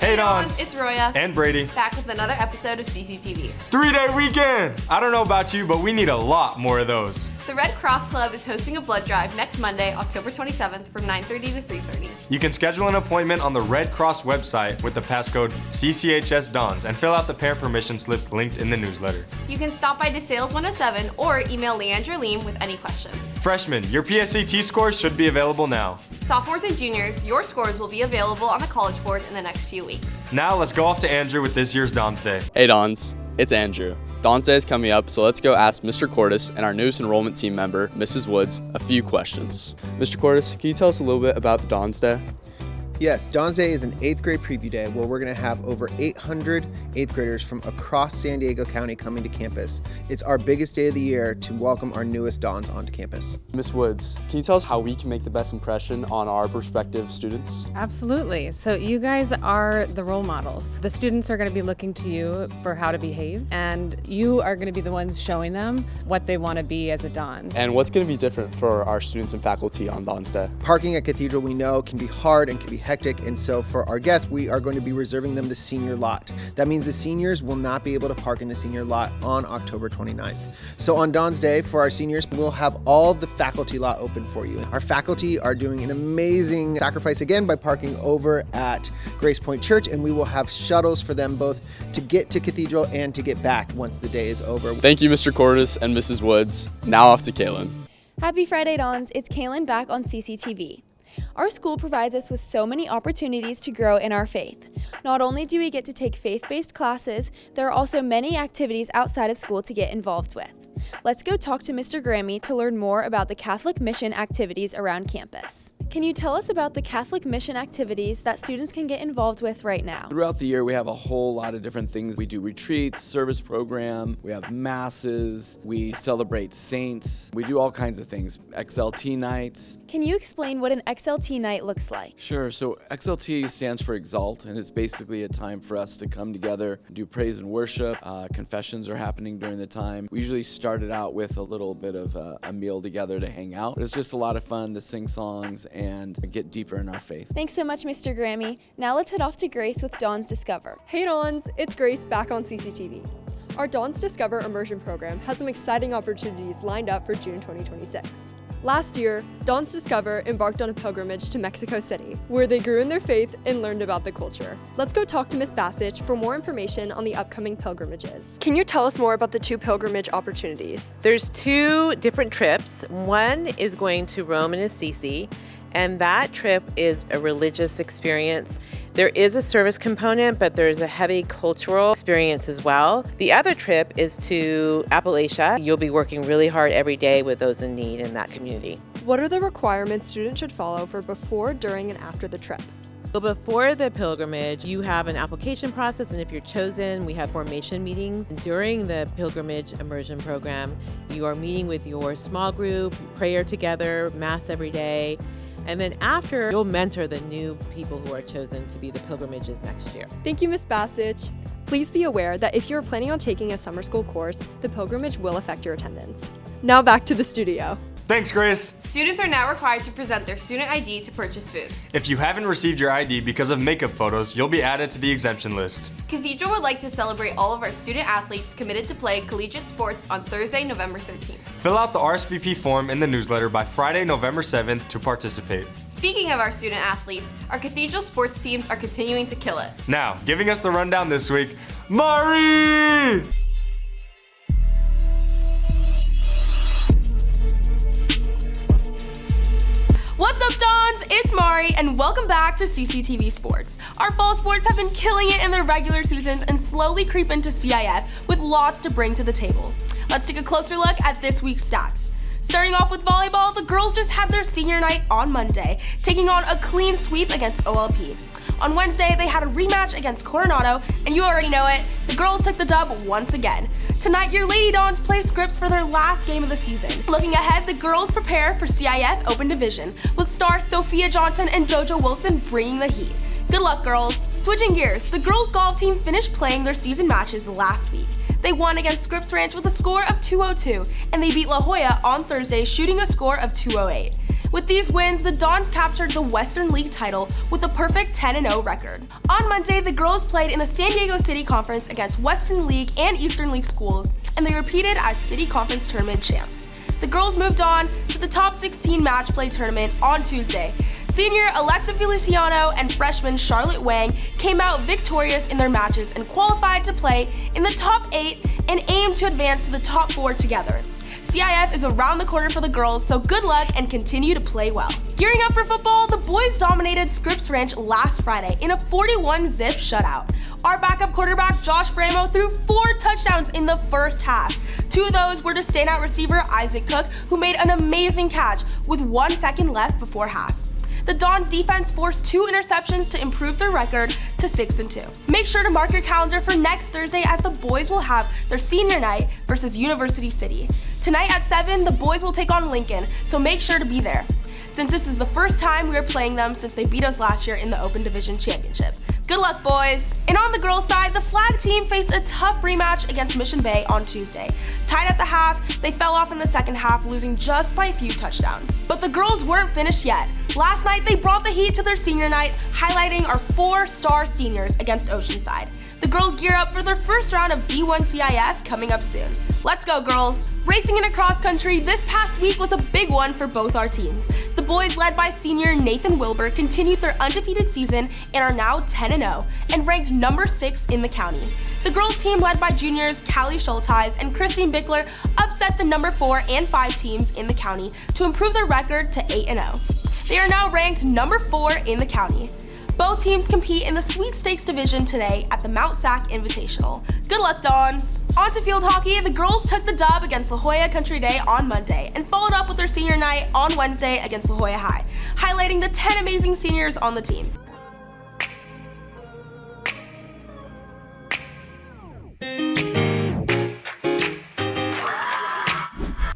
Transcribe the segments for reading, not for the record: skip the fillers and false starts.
Hey Dons! It's Roya. And Brady. Back with another episode of CCTV. 3-day weekend! I don't know about you, but we need a lot more of those. The Red Cross Club is hosting a blood drive next Monday, October 27th from 9:30 to 3:30. You can schedule an appointment on the Red Cross website with the passcode CCHSDons and fill out the parent permission slip linked in the newsletter. You can stop by DeSales 107 or email Leandra Leem with any questions. Freshmen, your PSAT scores should be available now. Sophomores and juniors, your scores will be available on the College Board in the next few weeks. Now let's go off to Andrew with this year's Dons Day. Hey Dons, it's Andrew. Dons Day is coming up, so let's go ask Mr. Cordes and our newest enrollment team member, Mrs. Woods, a few questions. Mr. Cordes, can you tell us a little bit about Dons Day? Yes, Dons Day is an 8th grade preview day where we're going to have over 800 8th graders from across San Diego County coming to campus. It's our biggest day of the year to welcome our newest Dons onto campus. Ms. Woods, can you tell us how we can make the best impression on our prospective students? Absolutely. So you guys are the role models. The students are going to be looking to you for how to behave, and you are going to be the ones showing them what they want to be as a Don. And what's going to be different for our students and faculty on Dons Day? Parking at Cathedral we know can be hard and can be hectic, and so for our guests we are going to be reserving them the senior lot. That means the seniors will not be able to park in the senior lot on October 29th. So on Dons Day for our seniors, we'll have all of the faculty lot open for you. Our faculty are doing an amazing sacrifice again by parking over at Grace Point Church, and we will have shuttles for them both to get to Cathedral and to get back once the day is over. Thank you, Mr. Cordes and Mrs. Woods. Now off to Kaylin. Happy Friday, Dons. It's Kaylin back on CCTV. Our school provides us with so many opportunities to grow in our faith. Not only do we get to take faith-based classes, there are also many activities outside of school to get involved with. Let's go talk to Mr. Grammy to learn more about the Catholic mission activities around campus. Can you tell us about the Catholic mission activities that students can get involved with right now? Throughout the year, we have a whole lot of different things. We do retreats, service program, we have masses, we celebrate saints, we do all kinds of things. XLT nights. Can you explain what an XLT night looks like? Sure, so XLT stands for Exalt, and it's basically a time for us to come together, do praise and worship. Confessions are happening during the time. We usually started out with a little bit of a meal together to hang out. But it's just a lot of fun to sing songs and get deeper in our faith. Thanks so much, Mr. Grammy. Now let's head off to Grace with Dons Discover. Hey Dons, it's Grace back on CCTV. Our Dons Discover immersion program has some exciting opportunities lined up for June 2026. Last year, Dons Discover embarked on a pilgrimage to Mexico City, where they grew in their faith and learned about the culture. Let's go talk to Miss Bassich for more information on the upcoming pilgrimages. Can you tell us more about the two pilgrimage opportunities? There's two different trips. One is going to Rome and Assisi, and that trip is a religious experience. There is a service component, but there's a heavy cultural experience as well. The other trip is to Appalachia. You'll be working really hard every day with those in need in that community. What are the requirements students should follow for before, during, and after the trip? So before the pilgrimage, you have an application process, and if you're chosen, we have formation meetings. During the pilgrimage immersion program, you are meeting with your small group, prayer together, mass every day. And then after, you'll mentor the new people who are chosen to be the pilgrimages next year. Thank you, Miss Bassich. Please be aware that if you're planning on taking a summer school course, the pilgrimage will affect your attendance. Now back to the studio. Thanks, Grace. Students are now required to present their student ID to purchase food. If you haven't received your ID because of makeup photos, you'll be added to the exemption list. Cathedral would like to celebrate all of our student athletes committed to play collegiate sports on Thursday, November 13th. Fill out the RSVP form in the newsletter by Friday, November 7th to participate. Speaking of our student athletes, our Cathedral sports teams are continuing to kill it. Now, giving us the rundown this week, Mari! What's up, Dons? It's Mari, and welcome back to CCTV Sports. Our fall sports have been killing it in their regular seasons and slowly creep into CIF with lots to bring to the table. Let's take a closer look at this week's stats. Starting off with volleyball, the girls just had their senior night on Monday, taking on a clean sweep against OLP. On Wednesday, they had a rematch against Coronado, and you already know it, the girls took the dub once again. Tonight, your Lady Dons play Scripps for their last game of the season. Looking ahead, the girls prepare for CIF Open Division, with stars Sophia Johnson and JoJo Wilson bringing the heat. Good luck, girls. Switching gears, the girls golf team finished playing their season matches last week. They won against Scripps Ranch with a score of 202, and they beat La Jolla on Thursday, shooting a score of 208. With these wins, the Dons captured the Western League title with a perfect 10-0 record. On Monday, the girls played in the San Diego City Conference against Western League and Eastern League schools, and they repeated as City Conference Tournament champs. The girls moved on to the top 16 match play tournament on Tuesday. Senior Alexa Feliciano and freshman Charlotte Wang came out victorious in their matches and qualified to play in the top 8 and aim to advance to the top 4 together. CIF is around the corner for the girls, so good luck and continue to play well. Gearing up for football, the boys dominated Scripps Ranch last Friday in a 41-zip shutout. Our backup quarterback Josh Bramo threw 4 touchdowns in the first half. 2 of those were to standout receiver Isaac Cook, who made an amazing catch with 1 second left before half. The Dons defense forced 2 interceptions to improve their record to 6-2. Make sure to mark your calendar for next Thursday as the boys will have their senior night versus University City. Tonight at 7, the boys will take on Lincoln, so make sure to be there, since this is the first time we are playing them since they beat us last year in the Open Division Championship. Good luck, boys! And on the girls' side, the flag team faced a tough rematch against Mission Bay on Tuesday. Tied at the half, they fell off in the second half, losing just by a few touchdowns. But the girls weren't finished yet. Last night, they brought the heat to their senior night, highlighting our 4-star seniors against Oceanside. The girls gear up for their first round of D1 CIF coming up soon. Let's go, girls! Racing in a cross country, this past week was a big one for both our teams. The boys, led by senior Nathan Wilbur, continued their undefeated season and are now 10-0 and ranked number 6 in the county. The girls team, led by juniors Callie Schulteis and Christine Bickler, upset the number 4 and 5 teams in the county to improve their record to 8-0. They are now ranked number 4 in the county. Both teams compete in the Sweepstakes division today at the Mount Sac Invitational. Good luck, Dons! On to field hockey, the girls took the dub against La Jolla Country Day on Monday and followed up with their senior night on Wednesday against La Jolla High, highlighting the 10 amazing seniors on the team.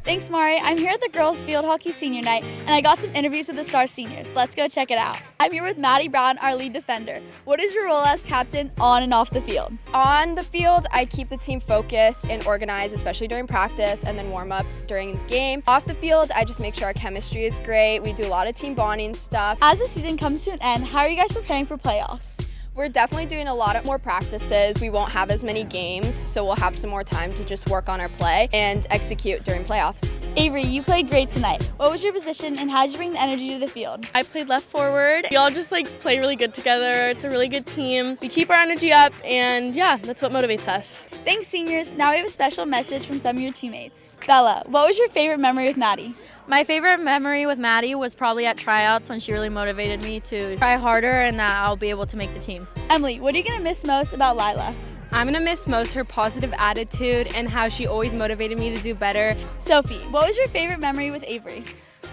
Thanks, Mari. I'm here at the girls' field hockey senior night, and I got some interviews with the star seniors. Let's go check it out. I'm here with Maddie Brown, our lead defender. What is your role as captain on and off the field? On the field, I keep the team focused and organized, especially during practice and then warm-ups during the game. Off the field, I just make sure our chemistry is great. We do a lot of team bonding stuff. As the season comes to an end, how are you guys preparing for playoffs? We're definitely doing a lot of more practices. We won't have as many games, so we'll have some more time to just work on our play and execute during playoffs. Avery, you played great tonight. What was your position and how did you bring the energy to the field? I played left forward. We all just play really good together. It's a really good team. We keep our energy up and yeah, that's what motivates us. Thanks, seniors. Now we have a special message from some of your teammates. Bella, what was your favorite memory with Maddie? My favorite memory with Maddie was probably at tryouts when she really motivated me to try harder and that I'll be able to make the team. Emily, what are you going to miss most about Lila? I'm going to miss most her positive attitude and how she always motivated me to do better. Sophie, what was your favorite memory with Avery?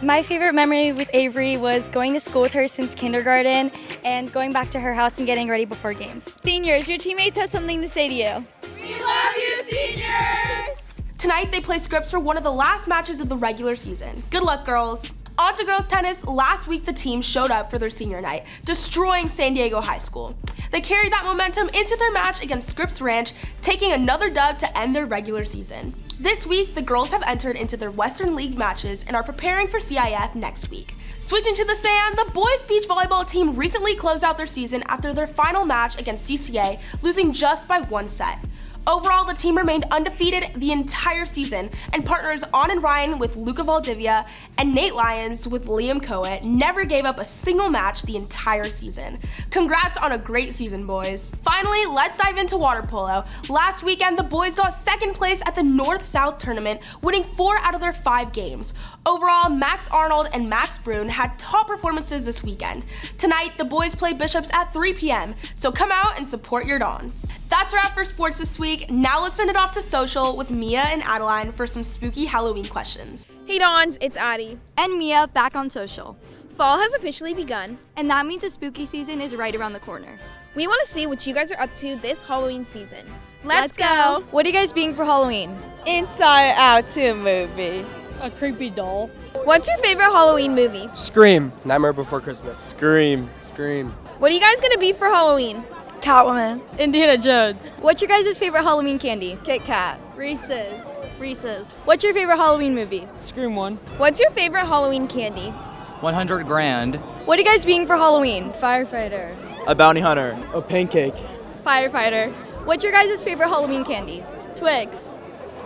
My favorite memory with Avery was going to school with her since kindergarten and going back to her house and getting ready before games. Seniors, your teammates have something to say to you. We love you, seniors! Tonight, they play Scripps for one of the last matches of the regular season. Good luck, girls. On to girls tennis. Last week, the team showed up for their senior night, destroying San Diego High School. They carried that momentum into their match against Scripps Ranch, taking another dub to end their regular season. This week, the girls have entered into their Western League matches and are preparing for CIF next week. Switching to the sand, the boys beach volleyball team recently closed out their season after their final match against CCA, losing just by 1 set. Overall, the team remained undefeated the entire season, and partners On and Ryan with Luca Valdivia and Nate Lyons with Liam Coet never gave up a single match the entire season. Congrats on a great season, boys. Finally, let's dive into water polo. Last weekend, the boys got second place at the North-South tournament, winning 4 out of their 5 games. Overall, Max Arnold and Max Brune had top performances this weekend. Tonight, the boys play Bishops at 3 p.m., so come out and support your Dons. That's a wrap for sports this week. Now let's send it off to social with Mia and Adeline for some spooky Halloween questions. Hey Dons, it's Addie. And Mia back on social. Fall has officially begun, And that means the spooky season is right around the corner. We want to see what you guys are up to this Halloween season. Let's go! What are you guys being for Halloween? Inside Out 2 movie. A creepy doll. What's your favorite Halloween movie? Scream. Nightmare Before Christmas. Scream. Scream. What are you guys gonna be for Halloween? Catwoman. Indiana Jones. What's your guys' favorite Halloween candy? Kit Kat. Reese's. What's your favorite Halloween movie? Scream 1. What's your favorite Halloween candy? 100 grand. What are you guys being for Halloween? Firefighter. A bounty hunter. A pancake. Firefighter. What's your guys' favorite Halloween candy? Twix.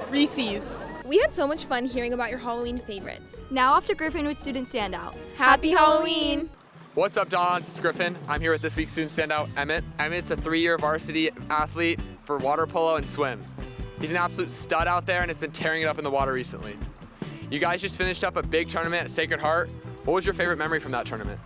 Reese's. We had so much fun hearing about your Halloween favorites. Now off to Griffin with Student Standout. Happy Halloween! What's up, Dons? It's Griffin. I'm here with this week's student standout, Emmett. Emmett's a 3-year varsity athlete for water polo and swim. He's an absolute stud out there and has been tearing it up in the water recently. You guys just finished up a big tournament at Sacred Heart. What was your favorite memory from that tournament?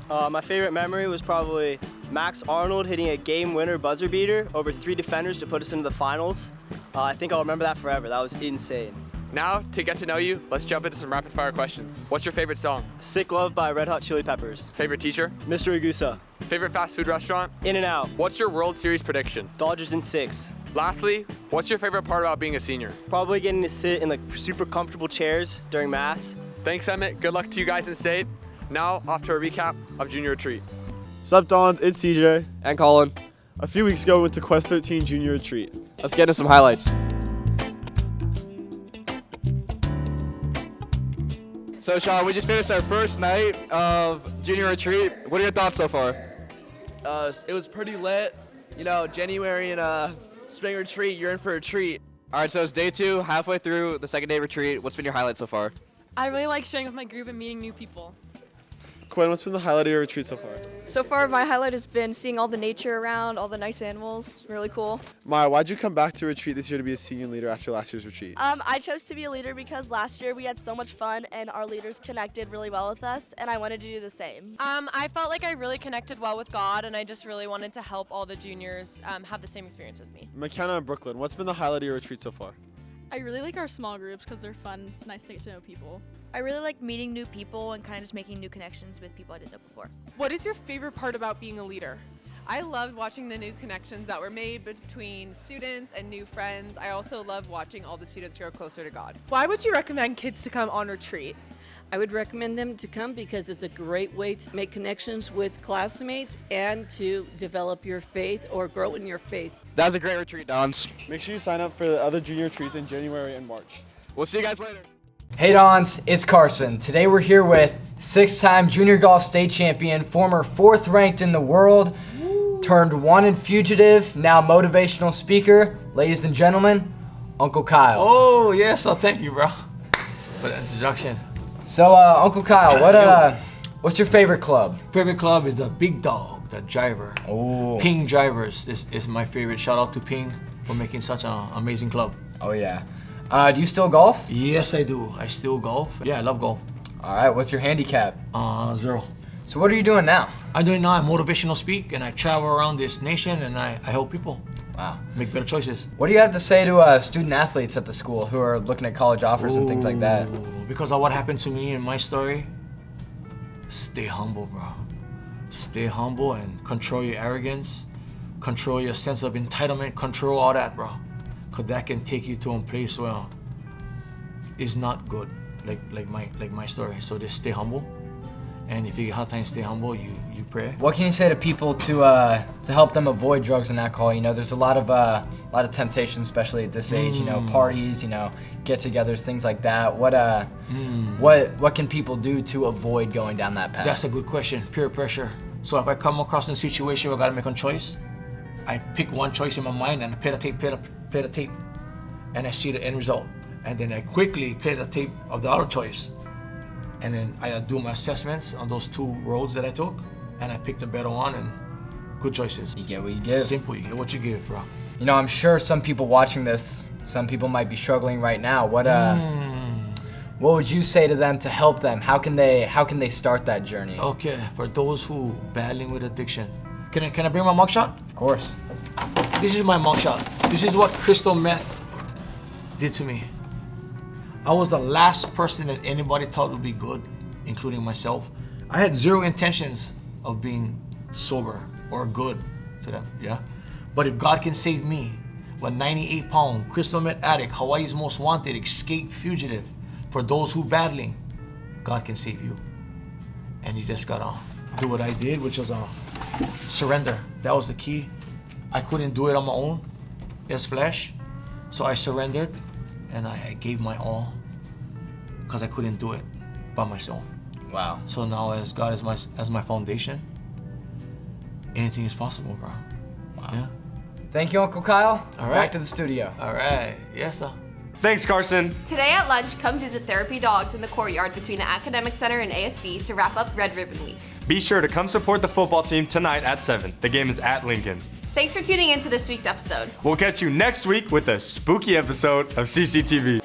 My favorite memory was probably Max Arnold hitting a game winner buzzer beater over 3 defenders to put us into the finals. I think I'll remember that forever. That was insane. Now, to get to know you, let's jump into some rapid fire questions. What's your favorite song? Sick Love by Red Hot Chili Peppers. Favorite teacher? Mr. Agusa. Favorite fast food restaurant? In-N-Out. What's your World Series prediction? Dodgers in 6. Lastly, what's your favorite part about being a senior? Probably getting to sit in like super comfortable chairs during mass. Thanks, Emmett. Good luck to you guys in state. Now, off to a recap of Junior Retreat. Sup, Dons? It's CJ. And Colin. A few weeks ago, we went to Quest 13 Junior Retreat. Let's get into some highlights. So, Sean, we just finished our first night of Junior Retreat. What are your thoughts so far? It was pretty lit. You know, January and spring retreat, you're in for a treat. All right, so it's day 2, halfway through the second day retreat. What's been your highlight so far? I really like sharing with my group and meeting new people. Quinn, what's been the highlight of your retreat so far? So far, my highlight has been seeing all the nature around, all the nice animals. Really cool. Maya, why'd you come back to retreat this year to be a senior leader after last year's retreat? I chose to be a leader because last year we had so much fun and our leaders connected really well with us, and I wanted to do the same. I felt like I really connected well with God, and I just really wanted to help all the juniors have the same experience as me. McKenna and Brooklyn, what's been the highlight of your retreat so far? I really like our small groups because they're fun. It's nice to get to know people. I really like meeting new people and kind of just making new connections with people I didn't know before. What is your favorite part about being a leader? I loved watching the new connections that were made between students and new friends. I also loved watching all the students grow closer to God. Why would you recommend kids to come on retreat? I would recommend them to come because it's a great way to make connections with classmates and to develop your faith or grow in your faith. That was a great retreat, Dons. Make sure you sign up for the other junior retreats in January and March. We'll see you guys later. Hey Dons, it's Carson. Today we're here with 6-time junior golf state champion, former 4th ranked in the world, turned wanted fugitive, now motivational speaker. Ladies and gentlemen, Uncle Kyle. Oh, yes, thank you, bro, for the introduction. So, Uncle Kyle, what's your favorite club? Favorite club is the Big Dog, the driver. Oh. Ping Drivers is my favorite. Shout out to Ping for making such an amazing club. Oh, yeah. Do you still golf? Yes, I do. I still golf. Yeah, I love golf. All right, what's your handicap? 0. So what are you doing now? I'm doing now, I motivational speak, and I travel around this nation, and I help people. Wow. Make better choices. What do you have to say to student athletes at the school who are looking at college offers and things like that? Because of what happened to me in my story, stay humble, bro. Stay humble and control your arrogance, control your sense of entitlement, control all that, bro. Because that can take you to a place where it's not good, like my story. So just stay humble. And if you get hard time, stay humble, you pray. What can you say to people to help them avoid drugs and alcohol? You know, there's a lot of temptation, especially at this age. You know, parties, you know, get-togethers, things like that. What can people do to avoid going down that path? That's a good question. Peer pressure. So if I come across a situation where I gotta make a choice, I pick one choice in my mind and I play the tape, and I see the end result. And then I quickly play the tape of the other choice. And then I do my assessments on those 2 roads that I took, and I pick the better one, and good choices. You get what you give. Simple, you get what you give, bro. You know, I'm sure some people watching this, some people might be struggling right now. What would you say to them to help them? How can they start that journey? Okay, for those who battling with addiction. Can I bring my mugshot? Of course. This is my mugshot. This is what crystal meth did to me. I was the last person that anybody thought would be good, including myself. I had 0 intentions of being sober or good to them, yeah? But if God can save me, a 98-pound crystal meth addict, Hawaii's most wanted, escaped fugitive, for those who battling, God can save you. And you just gotta do what I did, which was surrender. That was the key. I couldn't do it on my own as flesh, so I surrendered and I gave my all because I couldn't do it by myself. Wow. So now as God as my foundation, anything is possible, bro. Wow. Yeah. Thank you, Uncle Kyle. All right. Back to the studio. All right. Yes, sir. Thanks, Carson. Today at lunch, come visit Therapy Dogs in the courtyard between the Academic Center and ASB to wrap up Red Ribbon Week. Be sure to come support the football team tonight at 7. The game is at Lincoln. Thanks for tuning in to this week's episode. We'll catch you next week with a spooky episode of CCTV.